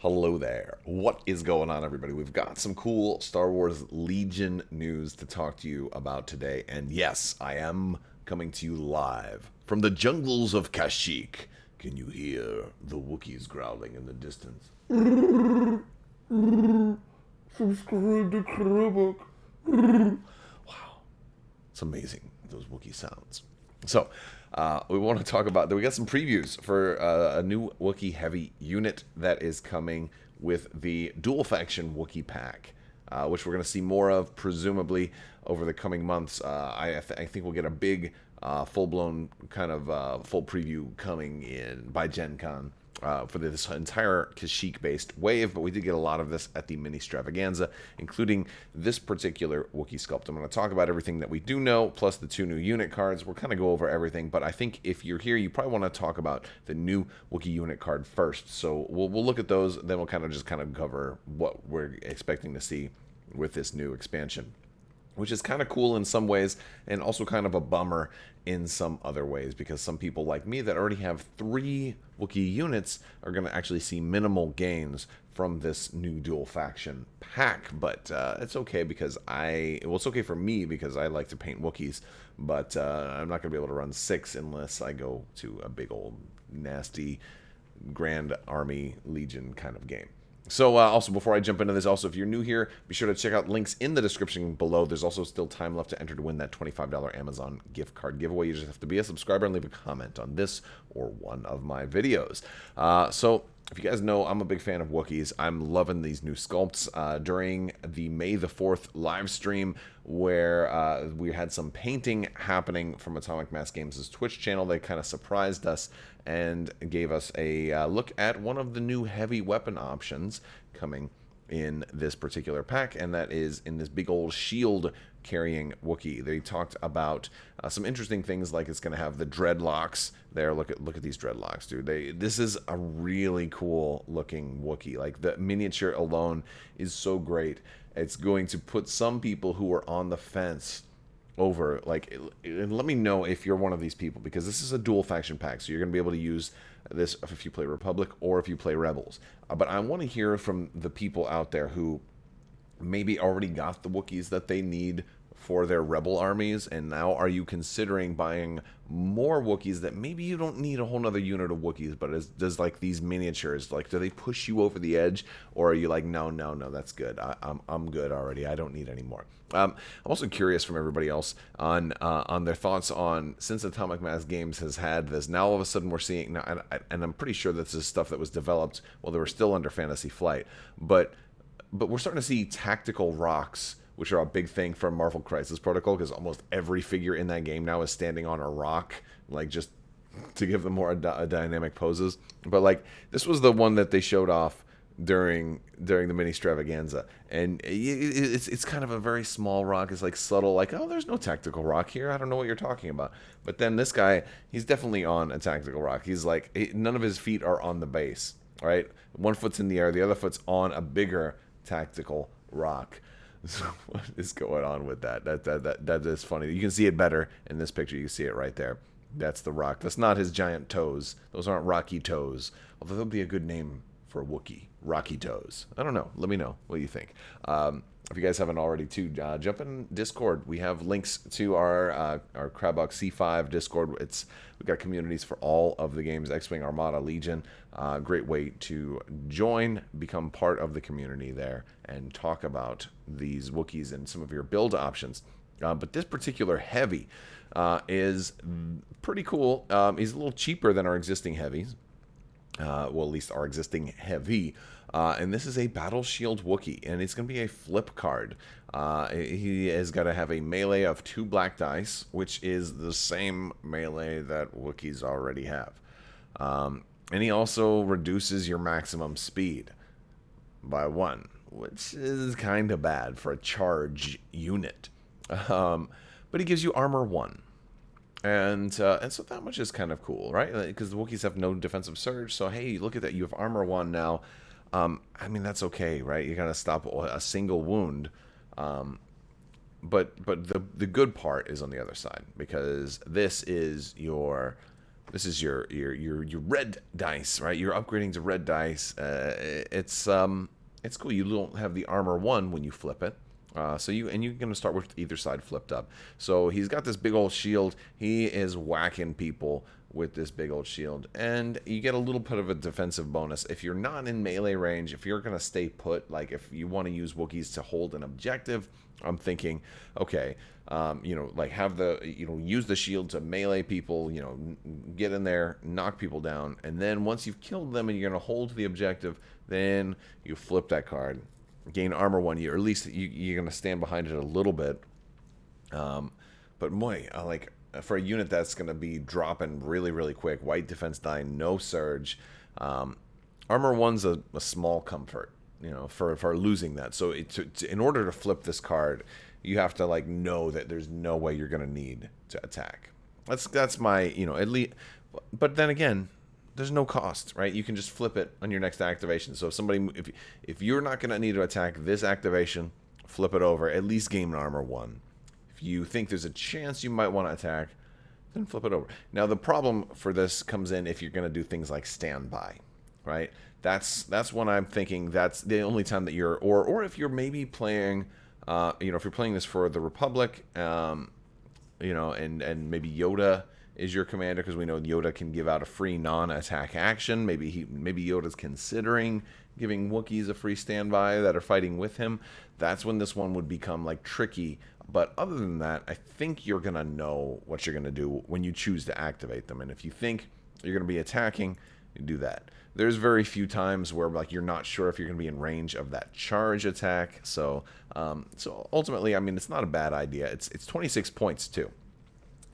Hello there. What is going on, everybody? We've got some cool Star Wars Legion news to talk to you about today. And yes, I am coming to you live from the jungles of Kashyyyk. Can you hear the Wookiees growling in the distance? Subscribe to Crabbok. Wow. It's amazing, those Wookiee sounds. So, we want to talk about that. We got some previews for a new Wookiee heavy unit that is coming with the dual faction Wookiee Pack, which we're going to see more of, presumably, over the coming months. I think we'll get a big, full-blown kind of full preview coming in by Gen Con. For this entire Kashyyyk-based wave, but we did get a lot of this at the mini extravaganza, including this particular Wookiee sculpt. I'm going to talk about everything that we do know, plus the two new unit cards. We'll kind of go over everything, but I think if you're here, you probably want to talk about the new Wookiee unit card first. So we'll look at those, then we'll kind of cover what we're expecting to see with this new expansion, which is kind of cool in some ways and also kind of a bummer in some other ways, because some people like me that already have 3 Wookiee units are going to actually see minimal gains from this new dual faction pack. But it's okay because it's okay for me because I like to paint Wookiees, but I'm not going to be able to run 6 unless I go to a big old nasty Grand Army Legion kind of game. So also, before I jump into this, also, if you're new here, be sure to check out links in the description below. There's also still time left to enter to win that $25 Amazon gift card giveaway. You just have to be a subscriber and leave a comment on this or one of my videos. So if you guys know, I'm a big fan of Wookiees. I'm loving these new sculpts. During the May the 4th live stream, where we had some painting happening from Atomic Mass Games' Twitch channel, they kind of surprised us and gave us a look at one of the new heavy weapon options coming in this particular pack, and that is in this big old shield carrying Wookiee. They talked about some interesting things, like it's going to have the dreadlocks there. Look at these dreadlocks, dude. This is a really cool looking Wookiee. Like, the miniature alone is so great. It's going to put some people who are on the fence over, like, and let me know if you're one of these people, because this is a dual faction pack, so you're going to be able to use this if you play Republic or if you play Rebels. But I want to hear from the people out there who maybe already got the Wookiees that they need for their Rebel armies, and now are you considering buying more Wookiees that maybe you don't need a whole nother unit of Wookiees, but does like these miniatures, like, do they push you over the edge, or are you like, no, that's good, I'm good already, I don't need any more. I'm also curious from everybody else on their thoughts on, since Atomic Mass Games has had this, now all of a sudden we're seeing, now, and I'm pretty sure this is stuff that was developed while they were still under Fantasy Flight, but we're starting to see tactical rocks, which are a big thing for Marvel Crisis Protocol, because almost every figure in that game now is standing on a rock, like, just to give them more dynamic poses. But, like, this was the one that they showed off during the mini extravaganza, and it's kind of a very small rock. It's like subtle, like, oh, there's no tactical rock here, I don't know what you're talking about. But then this guy, he's definitely on a tactical rock. He's like, none of his feet are on the base, right? One foot's in the air, the other foot's on a bigger tactical rock. So what is going on with that? That is funny. You can see it better in this picture. You can see it right there. That's the rock. That's not his giant toes. Those aren't Rocky Toes. Although that would be a good name for a Wookiee. Rocky Toes. I don't know. Let me know what you think. If you guys haven't already, too, jump in Discord. We have links to our Crabbok C5 Discord. We've got communities for all of the games, X-Wing, Armada, Legion. Great way to join, become part of the community there, and talk about these Wookiees and some of your build options. But this particular heavy is pretty cool. He's a little cheaper than our existing heavies. Well, at least our existing heavy. And this is a Battle Shield Wookiee, and it's going to be a flip card. He has got to have a melee of 2 black dice, which is the same melee that Wookiees already have. And he also reduces your maximum speed by 1, which is kind of bad for a charge unit. But he gives you armor 1. And so that much is kind of cool, right? Because the Wookiees have no defensive surge, so hey, look at that, you have armor 1 now. I mean, that's okay, right? You gotta stop a single wound. But the good part is on the other side, because this is your This is your red dice, right? You're upgrading to red dice. It's cool. You don't have the armor 1 when you flip it. You're going to start with either side flipped up. So he's got this big old shield. He is whacking people with this big old shield. And you get a little bit of a defensive bonus. If you're not in melee range, if you're going to stay put, like if you want to use Wookiees to hold an objective, I'm thinking, okay, use the shield to melee people, get in there, knock people down. And then once you've killed them and you're going to hold the objective, then you flip that card. Gain armor 1 year, or at least you're going to stand behind it a little bit. But boy, for a unit that's going to be dropping really, really quick, white defense die, no surge. Armor 1's a small comfort, for losing that. So in order to flip this card, you have to know that there's no way you're going to need to attack. That's my, at least. But then again, there's no cost, right? You can just flip it on your next activation. So if you're not going to need to attack this activation, flip it over. At least gain armor 1. If you think there's a chance you might want to attack, then flip it over. Now the problem for this comes in if you're going to do things like standby, right? That's when I'm thinking that's the only time that or if you're maybe playing, if you're playing this for the Republic, and maybe Yoda is your commander, because we know Yoda can give out a free non-attack action. Maybe Yoda's considering giving Wookiees a free standby that are fighting with him. That's when this one would become tricky. But other than that, I think you're gonna know what you're gonna do when you choose to activate them. And if you think you're gonna be attacking, you do that. There's very few times where you're not sure if you're gonna be in range of that charge attack. So ultimately, it's not a bad idea. It's 26 points too.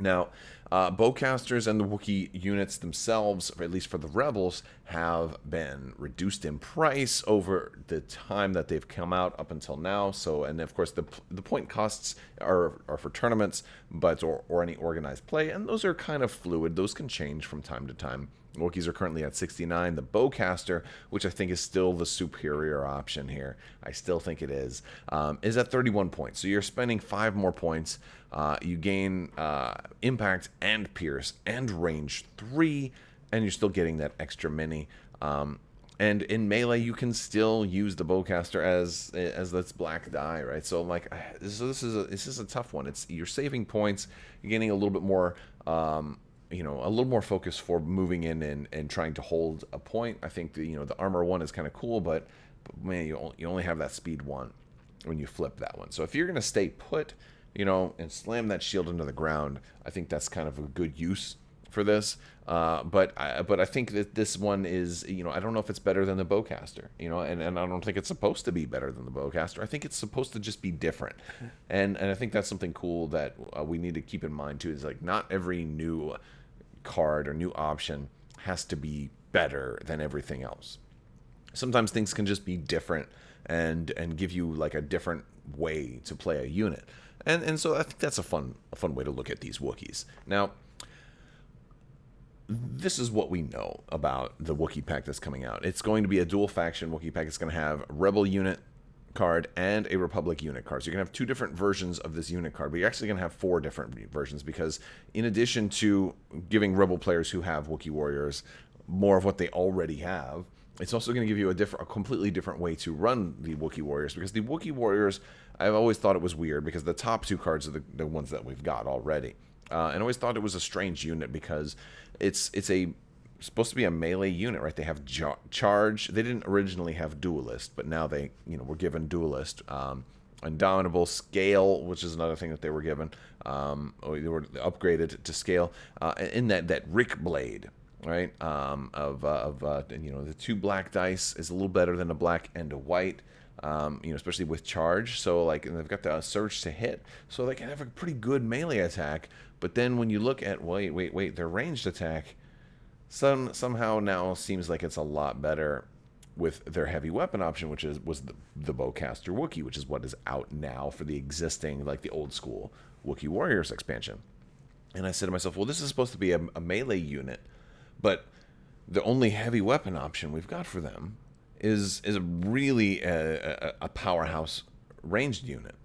Now, bowcasters and the Wookiee units themselves, or at least for the Rebels, have been reduced in price over the time that they've come out up until now. So, and of course, the point costs are for tournaments, or any organized play, and those are kind of fluid. Those can change from time to time. Wookiees are currently at 69. The bowcaster, which I think is still the superior option here, I still think it is at 31 points. So you're spending 5 more points. You gain impact and pierce and range 3, and you're still getting that extra mini. And in melee, you can still use the bowcaster as this black die, right? So this is a tough one. You're saving points, you're getting a little bit more. A little more focus for moving in and trying to hold a point. I think the armor 1 is kind of cool, but man, you only have that speed 1 when you flip that one. So if you're gonna stay put, and slam that shield into the ground, I think that's kind of a good use for this. But I think that this one is, I don't know if it's better than the bowcaster, and I don't think it's supposed to be better than the bowcaster. I think it's supposed to just be different, and I think that's something cool that we need to keep in mind too. Is not every new card or new option has to be better than everything else. Sometimes things can just be different and give you a different way to play a unit. And so I think that's a fun way to look at these Wookiees. Now, this is what we know about the Wookiee Pack that's coming out. It's going to be a dual faction Wookiee Pack. It's going to have a Rebel unit card and a Republic unit card. So you're going to have 2 different versions of this unit card, but you're actually going to have 4 different versions, because in addition to giving Rebel players who have Wookiee warriors more of what they already have, it's also going to give you a completely different way to run the Wookiee warriors, because the Wookiee warriors, I've always thought it was weird, because the top 2 cards are the ones that we've got already. And I always thought it was a strange unit, because it's supposed to be a melee unit, right? They have charge. They didn't originally have duelist, but now they were given duelist. Indomitable, scale, which is another thing that they were given. They were upgraded to scale. In that Rick blade, right? The 2 black dice is a little better than a black and a white. Especially with charge. So and they've got the surge to hit, so they can have a pretty good melee attack. But then when you look at their ranged attack, somehow now seems like it's a lot better with their heavy weapon option, which was the bowcaster Wookiee, which is what is out now for the existing the old school Wookiee Warriors expansion. And I said to myself, well, this is supposed to be a melee unit, but the only heavy weapon option we've got for them is really a powerhouse ranged unit,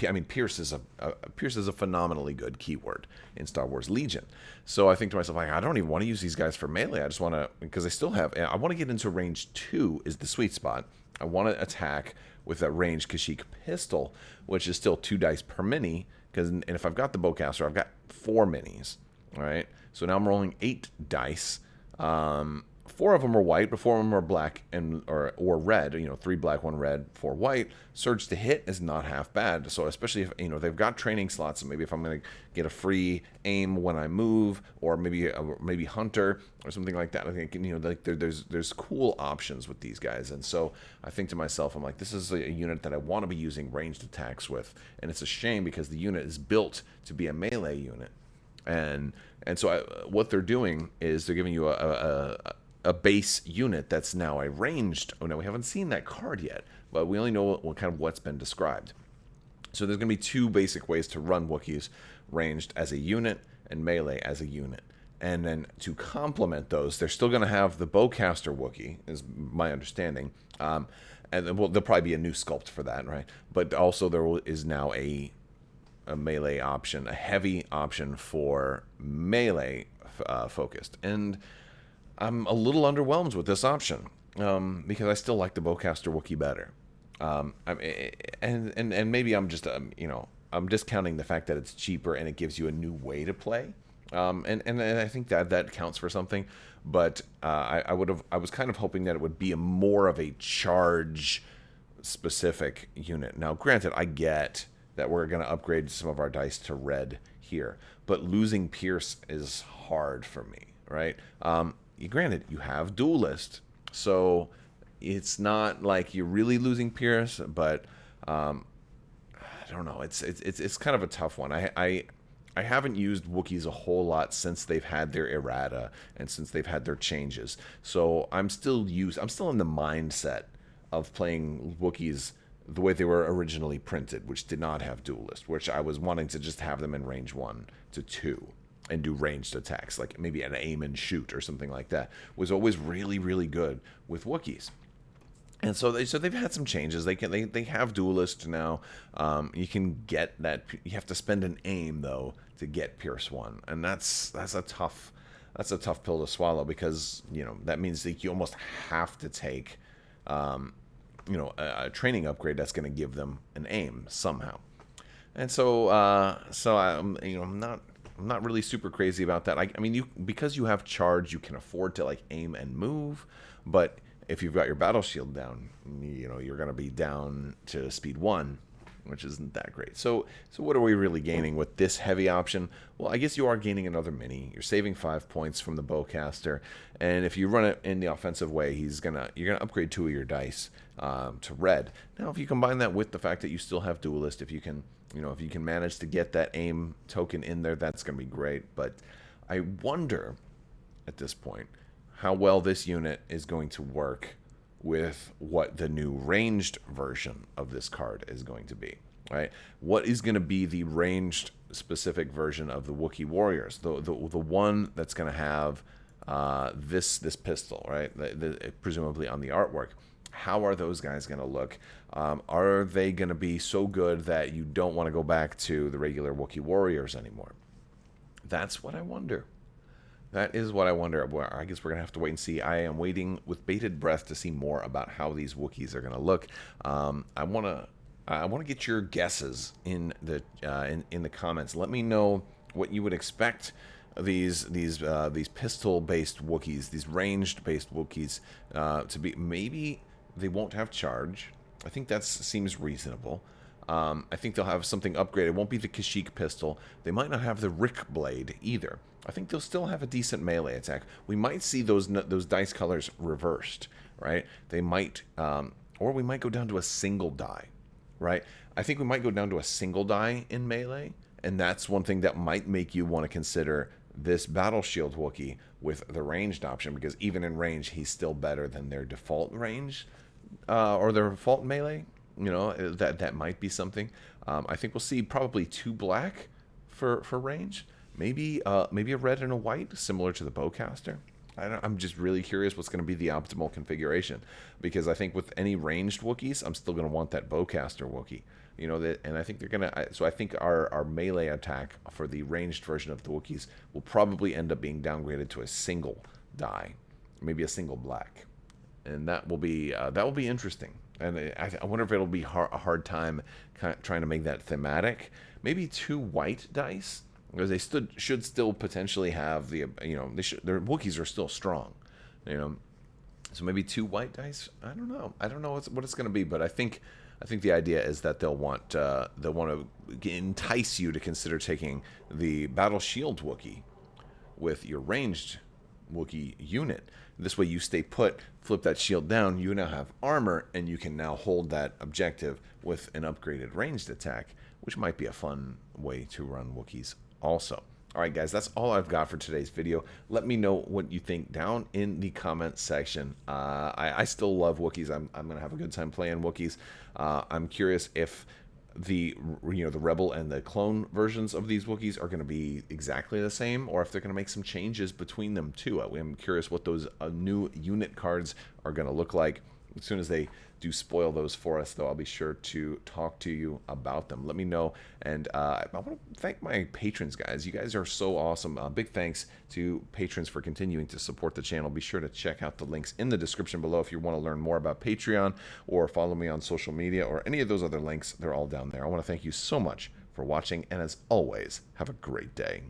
I mean, Pierce is a phenomenally good keyword in Star Wars Legion. So I think to myself, like, I don't even want to use these guys for melee. I just want to, because I want to get into range 2 is the sweet spot. I want to attack with a ranged Kashyyyk pistol, which is still 2 dice per mini. And if I've got the bowcaster, I've got 4 minis. All right. So now I'm rolling 8 dice. 4 of them are white, but 4 of them are black or red. 3 black, 1 red, 4 white. Surge to hit is not half bad. So especially if they've got training slots, so maybe if I'm going to get a free aim when I move, or maybe hunter or something like that, I think there's cool options with these guys. And so I think to myself, I'm like, this is a unit that I want to be using ranged attacks with, and it's a shame because the unit is built to be a melee unit. And so what they're doing is they're giving you a base unit that's now a ranged. Oh no, we haven't seen that card yet, but we only know what's been described. So there's going to be 2 basic ways to run Wookiees: ranged as a unit and melee as a unit. And then to complement those, they're still going to have the bowcaster Wookiee, is my understanding. And then, there'll probably be a new sculpt for that, right? But also there is now a melee option, a heavy option for melee focused. And I'm a little underwhelmed with this option because I still like the bowcaster Wookiee better. And maybe I'm just I'm discounting the fact that it's cheaper and it gives you a new way to play. And I think that counts for something. But I was kind of hoping that it would be more of a charge specific unit. Now, granted, I get that we're going to upgrade some of our dice to red here, but losing Pierce is hard for me, right? Granted, you have Duelist, so it's not like you're really losing Pierce, but I don't know. It's kind of a tough one. I haven't used Wookiees a whole lot since they've had their errata and since they've had their changes. So I'm still in the mindset of playing Wookiees the way they were originally printed, which did not have Duelist, which I was wanting to just have them in range 1 to 2. And do ranged attacks, like maybe an aim and shoot or something like that, was always really, really good with Wookiees. And so they've had some changes. They have Duelist now. You can get that. You have to spend an aim though to get Pierce 1, and that's a tough pill to swallow, because that means that you almost have to take a training upgrade that's going to give them an aim somehow. And so I'm not really super crazy about that. I mean, because you have charge, you can afford to aim and move. But if you've got your battle shield down, you're going to be down to speed 1, which isn't that great. So what are we really gaining with this heavy option? Well, I guess you are gaining another mini. You're saving 5 points from the bowcaster, and if you run it in the offensive way, you're gonna upgrade 2 of your dice to red. Now, if you combine that with the fact that you still have Duelist, if you can manage to get that aim token in there, that's going to be great. But I wonder, at this point, how well this unit is going to work with what the new ranged version of this card is going to be, right? What is going to be the ranged specific version of the Wookiee Warriors? The one that's going to have this pistol, right? Presumably on the artwork. How are those guys going to look? Are they going to be so good that you don't want to go back to the regular Wookiee Warriors anymore? That's what I wonder. That is what I wonder. Well, I guess we're going to have to wait and see. I am waiting with bated breath to see more about how these Wookiees are going to look. I want to get your guesses in the comments. Let me know what you would expect these pistol-based Wookiees, these ranged-based Wookiees to be. Maybe they won't have charge. I think that seems reasonable. I think they'll have something upgraded. It won't be the Kashyyyk pistol. They might not have the Rick blade either. I think they'll still have a decent melee attack. We might see those dice colors reversed, right? They might, or we might go down to a single die, right? I think we might go down to a single die in melee, and that's one thing that might make you want to consider this Battle Shield Wookiee with the ranged option, because even in range, he's still better than their default range or their default melee. That might be something. I think we'll see probably 2 black for range. Maybe a red and a white, similar to the bowcaster. I'm just really curious what's going to be the optimal configuration, because I think with any ranged Wookiees, I'm still going to want that bowcaster Wookiee. You know, that, and I think they're gonna. So I think our melee attack for the ranged version of the Wookiees will probably end up being downgraded to a single die, maybe a single black, and that will be interesting. And I wonder if it'll be a hard time trying to make that thematic. Maybe 2 white dice, because they should still potentially have the, you know, their Wookiees are still strong, you know. So maybe 2 white dice. I don't know. I don't know what it's going to be, but I think the idea is that they'll want to entice you to consider taking the Battle Shield Wookiee with your ranged Wookiee unit. This way you stay put, flip that shield down, you now have armor, and you can now hold that objective with an upgraded ranged attack, which might be a fun way to run Wookiees also. Alright guys, that's all I've got for today's video. Let me know what you think down in the comment section. I still love Wookiees. I'm going to have a good time playing Wookiees. I'm curious if the Rebel and the clone versions of these Wookiees are going to be exactly the same, or if they're going to make some changes between them too. I'm curious what those new unit cards are going to look like. As soon as they do spoil those for us, though, I'll be sure to talk to you about them. Let me know. And I want to thank my patrons, guys. You guys are so awesome. Big thanks to patrons for continuing to support the channel. Be sure to check out the links in the description below if you want to learn more about Patreon, or follow me on social media, or any of those other links. They're all down there. I want to thank you so much for watching, and as always, have a great day.